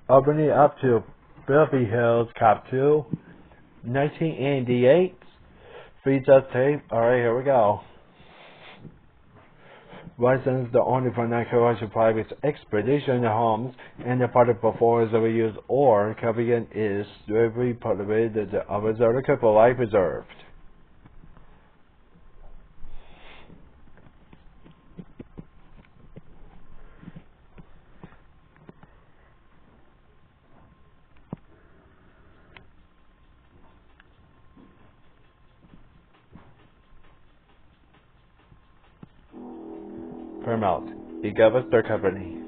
Opening up to Beverly Hills Cop 2, 1988. VHS tape. Alright, here we go. License the only for non-commercial private expedition homes and the product before is overused or convenient is strictly prohibited of reserved for life preserved. Paramount. He gave us their company.